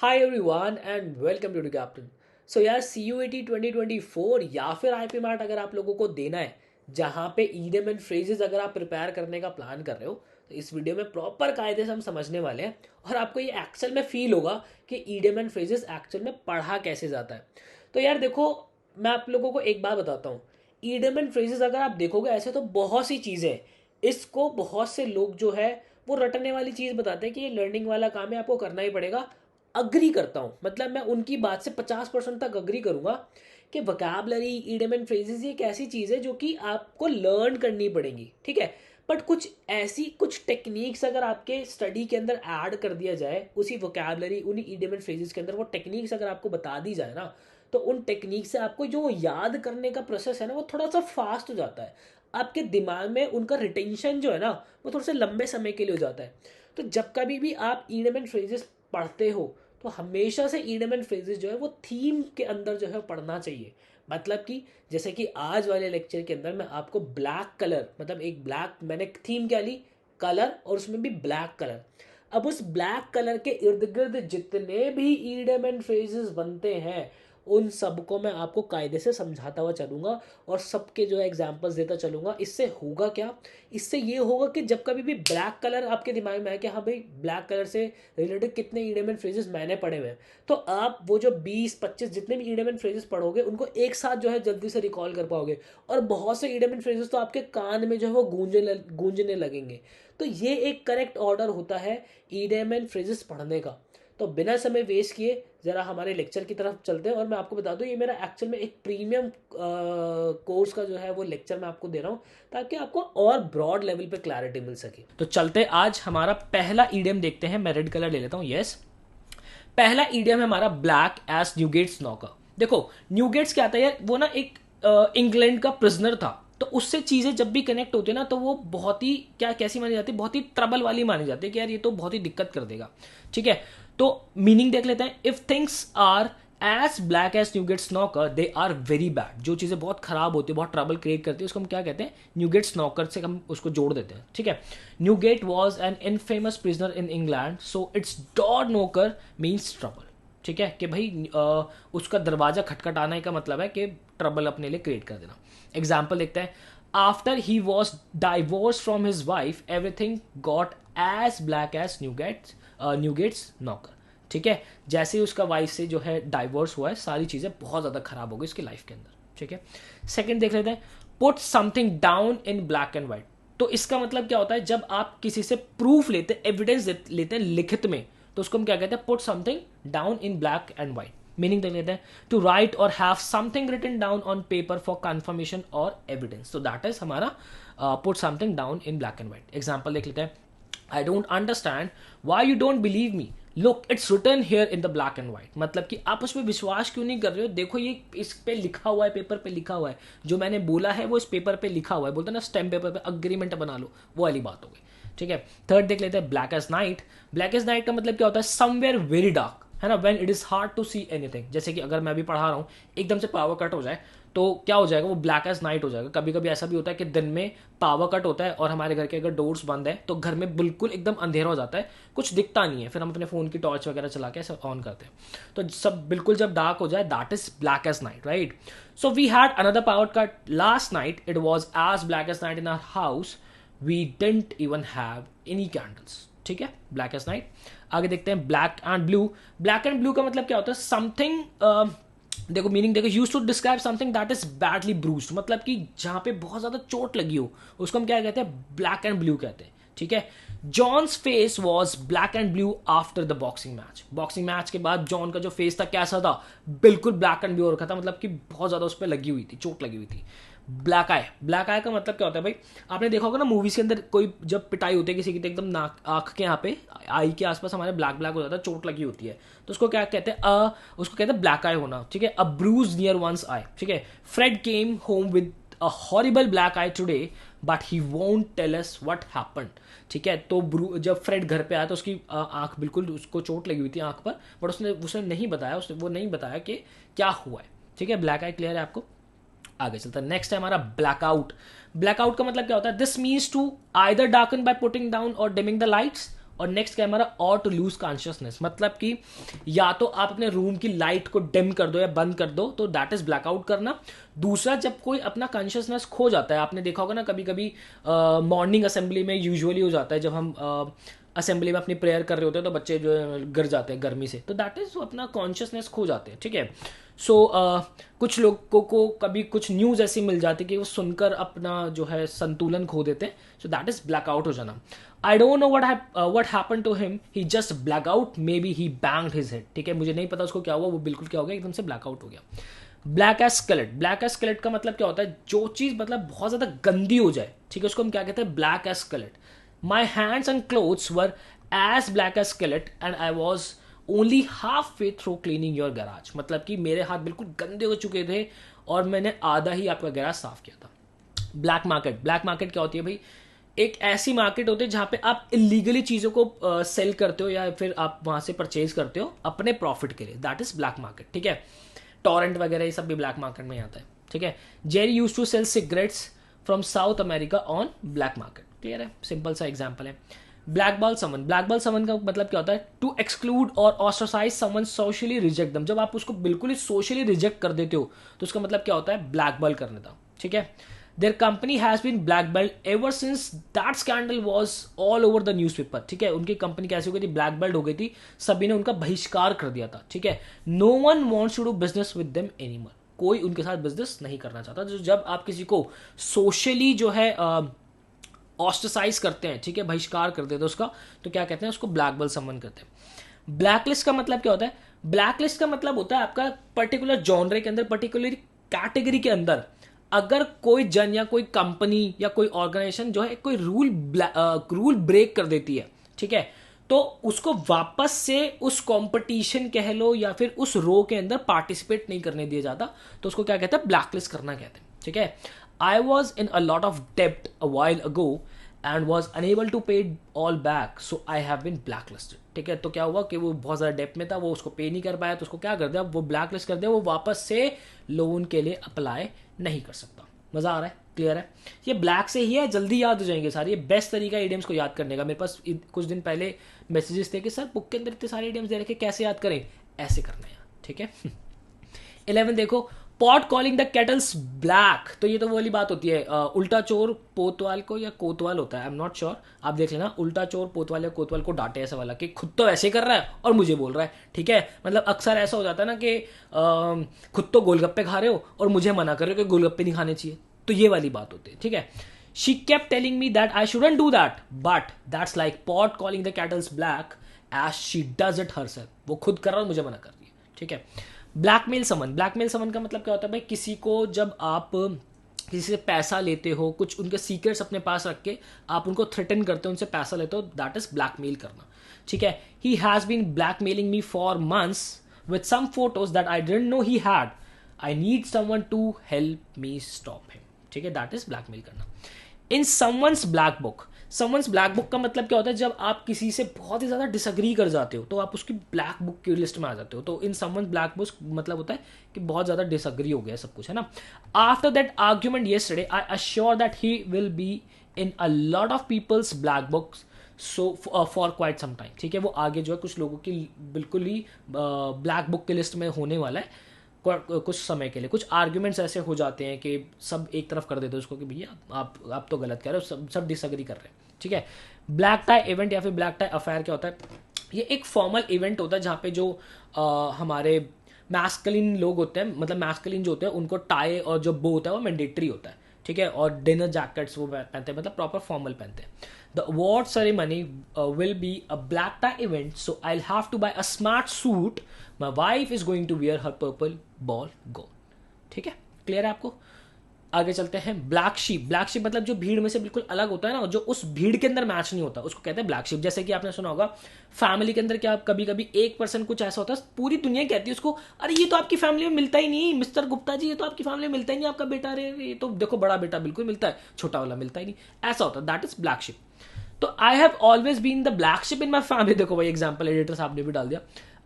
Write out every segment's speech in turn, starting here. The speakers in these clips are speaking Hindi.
Hi everyone and welcome to Captain. So यार CUET 2024 या फिर IP मार्ट अगर आप लोगों को देना है जहाँ पे ईडम एंड फ्रेजेस अगर आप प्रिपेयर करने का प्लान कर रहे हो तो इस वीडियो में प्रॉपर कायदे से हम समझने वाले हैं और आपको ये एक्चुअल में फील होगा कि ईडम एंड फ्रेजेस एक्चुअल में पढ़ा कैसे जाता है। तो यार देखो, मैं आप लोगों को एक बात बताता हूँ। ईडम एंड फ्रेजेस अगर आप देखोगे ऐसे तो बहुत सी चीज़ें हैं। इसको बहुत से लोग जो है वो रटने वाली चीज़ बताते हैं कि ये लर्निंग वाला काम है, आपको करना ही पड़ेगा। अग्री करता हूँ, मतलब मैं उनकी बात से 50% तक अग्री करूंगा कि वोकैबलरी, ईडियम एंड फ्रेजेस ये एक ऐसी चीज़ है जो कि आपको लर्न करनी पड़ेगी, ठीक है। बट कुछ टेक्निक्स अगर आपके स्टडी के अंदर ऐड कर दिया जाए, उसी वोकैबलरी उन्हीं ईडियम एंड फ्रेजेस के अंदर वो टेक्निक्स अगर आपको बता दी जाए ना, तो उन टेक्निक से आपको जो याद करने का प्रोसेस है ना वो थोड़ा सा फास्ट हो जाता है। आपके दिमाग में उनका रिटेंशन जो है ना वो थोड़े से लंबे समय के लिए हो जाता है। तो जब कभी भी आप ईडियम एंड फ्रेजेस पढ़ते हो तो हमेशा से ईडियम एंड फ्रेजेस जो है वो थीम के अंदर जो है पढ़ना चाहिए। मतलब कि जैसे कि आज वाले लेक्चर के अंदर मैं आपको ब्लैक कलर, मतलब एक ब्लैक, मैंने थीम क्या ली, कलर, और उसमें भी ब्लैक कलर। अब उस ब्लैक कलर के इर्द गिर्द जितने भी ईडियम एंड फ्रेजेस बनते हैं उन सबको मैं आपको कायदे से समझाता हुआ चलूंगा और सबके जो है एग्जांपल्स देता चलूंगा। इससे होगा क्या, इससे ये होगा कि जब कभी भी ब्लैक कलर आपके दिमाग में आए कि हाँ भाई ब्लैक कलर से रिलेटेड कितने ईडियम एंड फ्रेजेस मैंने पढ़े हुए हैं, तो आप वो जो 20-25 जितने भी ईडियम एंड फ्रेजेस पढ़ोगे उनको एक साथ जो है जल्दी से रिकॉल कर पाओगे। और बहुत से ईडियम एंड फ्रेजेस तो आपके कान में जो है वो गूंजने लगेंगे। तो ये एक करेक्ट ऑर्डर होता है ईडियम एंड फ्रेजेस पढ़ने का। तो बिना समय वेस्ट किए ज़रा हमारे लेक्चर की तरफ चलते हैं। और मैं आपको बता दूं ये मेरा एक्चुअल में एक प्रीमियम कोर्स का जो है वो लेक्चर मैं आपको दे रहा हूँ ताकि आपको और ब्रॉड लेवल पे क्लैरिटी मिल सके। तो चलते आज हमारा पहला ईडियम देखते हैं। मैं रेड कलर ले लेता हूँ, यस। पहला ईडियम है हमारा ब्लैक एज न्यूगेट्स नॉकर। देखो, न्यूगेट्स क्या था यार, वो ना एक इंग्लैंड का प्रिजनर था। तो उससे चीजें जब भी कनेक्ट होती है ना तो वो बहुत ही क्या कैसी मानी जाती है, बहुत ही ट्रबल वाली मानी जाती है कि यार ये तो बहुत ही दिक्कत कर देगा, ठीक है। तो मीनिंग देख लेते हैं। If things are as black as Newgate's knocker they are very bad. जो चीज़ें बहुत खराब होती है, बहुत ट्रबल क्रिएट करती है, उसको हम क्या कहते हैं, न्यूगेट्स नॉकर से हम उसको जोड़ देते हैं, ठीक है। Newgate was an infamous prisoner in England, so it's door knocker means trouble, ठीक है। कि भाई उसका दरवाजा खटखटाने का मतलब है कि ट्रबल अपने लिए क्रिएट कर देना। एग्जाम्पल देखते हैं। After he was divorce from his wife everything got as black as Newgate's knocker, ठीक है। जैसे ही उसका वाइफ से जो है डाइवोर्स हुआ है सारी चीज़ें बहुत ज़्यादा खराब हो गई उसकी लाइफ के अंदर, ठीक है। सेकंड देख लेते हैं। Put something down in black and white. तो इसका मतलब क्या होता है, जब आप किसी से प्रूफ लेते हैं, एविडेंस लेते हैं लिखित में, तो उसको हम क्या कहते हैं, put something down in black and white. Meaning देख लेते हैं। टू राइट और have something written down on paper for confirmation और एविडेंस। तो दैट इज हमारा put something down in black and white. Example देख लेते हैं। I don't understand why you don't believe me, look it's written here in the black and white. मतलब कि आप उसमें विश्वास क्यों नहीं कर रहे हो, देखो ये इस पे लिखा हुआ है, पेपर पे लिखा हुआ है, जो मैंने बोला है वो इस पेपर पे लिखा हुआ है। बोलते हैं ना स्टैम्प पेपर पे अग्रीमेंट बना लो, वो वाली बात हो गई, ठीक है। थर्ड देख लेते हैं। Black as night. Black as night का मतलब क्या होता है, समवेयर वेरी डार्क, है ना, when it is hard to see anything. जैसे कि अगर मैं अभी पढ़ा रहा हूँ, एकदम से पावर कट हो जाए तो क्या हो जाएगा, वो ब्लैक एज नाइट हो जाएगा। कभी कभी ऐसा भी होता है कि दिन में पावर कट होता है और हमारे घर के अगर डोर्स बंद है तो घर में बिल्कुल एकदम अंधेरा हो जाता है, कुछ दिखता नहीं है। फिर हम अपने फ़ोन की टॉर्च वगैरह चला के ऐसे ऑन करते हैं, तो सब बिल्कुल जब डार्क हो जाए, that is black as night, right. So we had another power cut last night, it was as black as night in our house, we didn't even have any candles, ठीक है। Black as night. आगे देखते हैं। Black and blue. Black and blue का मतलब क्या होता है, समथिंग, देखो मीनिंग देखो, use to describe something that is badly bruised. मतलब कि जहां पे बहुत ज्यादा चोट लगी हो उसको हम क्या कहते हैं, ब्लैक एंड ब्लू कहते हैं, ठीक है। John's face was black and blue after the boxing match. Boxing match के बाद जॉन का जो फेस था कैसा था, बिल्कुल ब्लैक एंड ब्लू हो रखा था, मतलब कि बहुत ज्यादा उस पर लगी हुई थी, चोट लगी हुई थी। ब्लैक आई। ब्लैक आई का मतलब क्या होता है भाई, आपने देखा होगा ना मूवीज के अंदर कोई जब पिटाई होती है किसी की, तो एकदम नाक, आंख के यहाँ पे, आई के आसपास हमारे ब्लैक ब्लैक हो जाता है, चोट लगी होती है, तो उसको क्या कहते हैं, उसको कहते हैं ब्लैक आई होना, ठीक है। A bruise near one's eye, ठीक है। Fred came home with a horrible black eye today but he won't tell us what happened, ठीक है। तो जब फ्रेड घर पे आया तो उसकी आंख, बिल्कुल उसको चोट लगी हुई थी आंख पर, बट उसने उसने नहीं बताया, उसने वो नहीं बताया कि क्या हुआ है, ठीक है। ब्लैक आई क्लियर है आपको। आगे चलता है। नेक्स्ट है हमारा ब्लैकआउट। ब्लैकआउट का मतलब क्या होता है, this means to either darken by putting down और डिमिंग द लाइट्स, और नेक्स्ट क्या है हमारा, और टू लूज कॉन्शियसनेस, मतलब कि या तो आप अपने रूम की लाइट को डिम कर दो या बंद कर दो, तो दैट इज ब्लैकआउट करना। दूसरा, जब कोई अपना कॉन्शियसनेस खो जाता है, आपने देखा होगा ना कभी कभी मॉर्निंग असेंबली में यूजुअली हो जाता है, जब हम असेंबली में अपनी प्रेयर कर रहे होते हैं तो बच्चे जो है गिर जाते हैं गर्मी से, तो दैट इज अपना कॉन्शियसनेस खो जाते हैं, ठीक है। सो कुछ लोगों को कभी कुछ न्यूज़ ऐसी मिल जाती है कि वो सुनकर अपना जो है संतुलन खो देते हैं, सो दैट इज ब्लैकआउट हो जाना। I don't know what happened to him, he just blackout, maybe he banged his head, ठीक है, मुझे नहीं पता उसको क्या हुआ, वो बिल्कुल क्या हो गया, एकदम से ब्लैकआउट हो गया। ब्लैक एज स्केलेट, ब्लैक एज स्केलेट का मतलब क्या होता है, जो चीज़ मतलब बहुत ज़्यादा गंदी हो जाए, ठीक है, उसको हम क्या कहते हैं, black as skillet. My hands and clothes were as black as skillet and I was only half way through cleaning your garage, मतलब कि मेरे हाथ बिल्कुल गंदे हो चुके थे और मैंने आधा ही आपका गैराज साफ किया था। ब्लैक मार्केट, ब्लैक मार्केट क्या होती है भाई, एक ऐसी मार्केट होती है जहाँ पे आप इलीगली चीज़ों को सेल करते हो या फिर आप वहाँ से परचेज करते हो अपने प्रॉफिट के लिए, दैट इज ब्लैक मार्केट, ठीक है। टॉरेंट वगैरह ये सब भी ब्लैक मार्केट में आता है, ठीक है। Jerry used to sell cigarettes from South America on black market, clear है, सिंपल सा एग्जाम्पल है। Blackball someone, blackball someone का मतलब क्या होता है, टू एक्सक्लूड और ostracise someone, socially reject them, जब आप उसको बिल्कुल ही सोशली रिजेक्ट कर देते हो तो उसका मतलब क्या होता है, ब्लैक बॉल करने का, ठीक है। Their company has been black belt ever since that scandal was all over the newspaper, ठीक है, उनकी कंपनी कैसी हो गई थी, ब्लैक बेल्ट हो गई थी, सभी ने उनका बहिष्कार कर दिया था, ठीक है। No one wants to do business with them anymore, कोई उनके साथ बिजनेस नहीं करना चाहता। तो जब आप किसी को सोशली जो है ऑस्ट्रासाइज करते हैं, ठीक है, बहिष्कार करते हैं, तो उसका तो क्या कहते हैं, उसको ब्लैक बॉल समन करते हैं। ब्लैकलिस्ट का मतलब क्या होता है, ब्लैकलिस्ट का मतलब होता है आपका पर्टिकुलर जॉनरे के अंदर, पर्टिकुलर कैटेगरी के अंदर अगर कोई जन या कोई कंपनी या कोई ऑर्गेनाइजेशन जो है कोई रूल ब्रेक कर देती है, ठीक है, तो उसको वापस से उस कंपटीशन कह लो या फिर उस रो के अंदर पार्टिसिपेट नहीं करने दिया जाता, तो उसको क्या कहते हैं, ब्लैकलिस्ट करना कहते हैं, ठीक है। I was in a lot of debt a while ago and was unable to pay it all back, so I have been blacklisted, ठीक है। तो क्या हुआ कि वो बहुत ज़्यादा डेप में था, वो उसको पे नहीं कर पाया, तो उसको क्या कर दिया, वो ब्लैकलिस्ट कर दिया, वो वापस से लोन के लिए अप्लाई नहीं कर सकता। मज़ा आ रहा है, क्लियर है, ये ब्लैक से ही है, जल्दी याद हो जाएंगे सारे, ये बेस्ट तरीका इडियम्स को याद करने का। मेरे पास कुछ दिन पहले मैसेजेस थे कि सर बुक के अंदर इतने सारे इडियम्स दे रखे, कैसे याद करें, ऐसे करना है, ठीक है। 11 देखो, pot calling the kettles black, तो ये तो वो वाली बात होती है, उल्टा चोर पोतवाल को या कोतवाल होता है, आई एम नॉट श्योर, आप देख लेना, उल्टा चोर पोतवाल या कोतवाल को डांटे ऐसा वाला कि खुद तो ऐसे कर रहा है और मुझे बोल रहा है, ठीक है। मतलब अक्सर ऐसा हो जाता है ना कि खुद तो गोलगप्पे खा रहे हो और मुझे मना कर रहे हो कि गोलगप्पे नहीं खाने चाहिए, तो ये वाली बात होती है, ठीक है। She kept telling me that I shouldn't do that, but that's like pot calling the kettles black as she does it herself, वो खुद कर रहा है और मुझे मना कर रही है, ठीक है। ब्लैकमेल समन, ब्लैकमेल समन का मतलब क्या होता है भाई, किसी को जब आप किसी से पैसा लेते हो, कुछ उनके सीक्रेट्स अपने पास रख के आप उनको थ्रेटन करते हो, उनसे पैसा लेते हो, दैट इज ब्लैकमेल करना, ठीक है। He has been blackmailing me for months with some photos that I didn't know he had, I need someone to help me stop him, ठीक है, दैट इज ब्लैकमेल करना। In someone's black book, someone's black book का मतलब क्या होता है, जब आप किसी से बहुत ही ज़्यादा डिसएग्री कर जाते हो तो आप उसकी ब्लैक बुक की लिस्ट में आ जाते हो, तो इन समवंस ब्लैक बुक मतलब होता है कि बहुत ज़्यादा डिसएग्री हो गया सब कुछ, है ना। After that argument yesterday I assure that he will be in a lot of peoples black books so for quite some time, ठीक है, वो आगे जो है कुछ लोगों की बिल्कुल ही ब्लैक बुक की लिस्ट में होने वाला है कुछ समय के लिए। कुछ आर्ग्यूमेंट्स ऐसे हो जाते हैं कि सब एक तरफ कर देते हैं उसको कि भैया आप तो गलत कह रहे हो, सब डिसएग्री कर रहे हैं, ठीक है। ब्लैक टाई इवेंट या फिर ब्लैक टाई अफेयर क्या होता है, ये एक फॉर्मल इवेंट होता है जहाँ पे जो हमारे मैस्कुलिन लोग होते हैं, मतलब मैस्कुलिन जो होते हैं उनको टाई और जो बो होता है वो मैंडेटरी होता है, ठीक है, और डिनर जैकेट्स वो पहनते हैं, मतलब प्रॉपर फॉर्मल पहनते हैं। The award ceremony will be a black tie event, so I will have to buy a smart suit, my wife is going to wear her purple ball gown, ठीक है, क्लियर है आपको। आगे चलते हैं, ब्लैक शीप, ब्लैक शीप मतलब जो भीड़ में से बिल्कुल अलग होता है ना, जो उस भीड़ के अंदर मैच नहीं होता, उसको कहते हैं ब्लैक शीप। जैसे कि आपने सुना होगा फैमिली के अंदर क्या कभी कभी एक पर्सन कुछ ऐसा होता है, पूरी दुनिया कहती है उसको, अरे ये तो आपकी फैमिली में मिलता ही नहीं, मिस्टर गुप्ता जी ये तो आपकी फैमिली में मिलता ही नहीं, आपका बेटा, अरे ये तो देखो बड़ा बेटा बिल्कुल मिलता है, छोटा वाला मिलता ही नहीं, ऐसा होता है, दैट इज ब्लैक शीप। तो I have always been the black sheep in my family, देखो भाई एग्जाम्पल एडिटर साहब ने भी डाल दिया,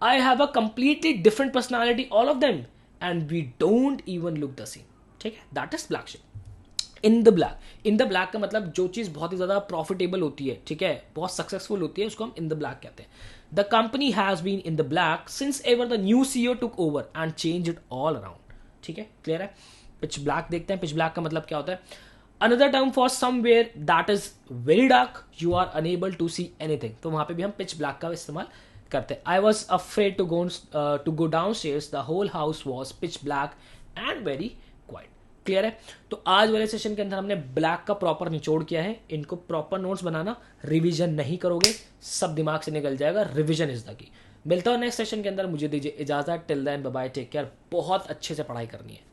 I have a completely different personality all of them and we don't even look the same, ठीक है, that is black sheep. In the black. In the black का मतलब जो चीज़ बहुत ही ज़्यादा प्रॉफिटेबल होती है, ठीक है, बहुत सक्सेसफुल होती है, उसको हम इन द ब्लैक कहते हैं। The company has been in the black since ever the new CEO took over and change it all around. ठीक है, क्लियर है। पिच ब्लैक देखते हैं। पिच ब्लैक का मतलब क्या होता है? Another term for somewhere that is very dark, you are unable to see anything. तो वहां पे भी हम पिच ब्लैक का इस्तेमाल करते हैं। I was afraid to go downstairs, the whole house was pitch black and very quiet. Clear है। तो आज वाले सेशन के अंदर हमने ब्लैक का प्रॉपर निचोड़ किया है। इनको प्रॉपर नोट्स बनाना, रिवीजन नहीं करोगे सब दिमाग से निकल जाएगा। Revision is the key. मिलता हूं नेक्स्ट सेशन के अंदर। मुझे दीजिए इजाजत। Till then bye bye, take care. बहुत अच्छे से पढ़ाई करनी है।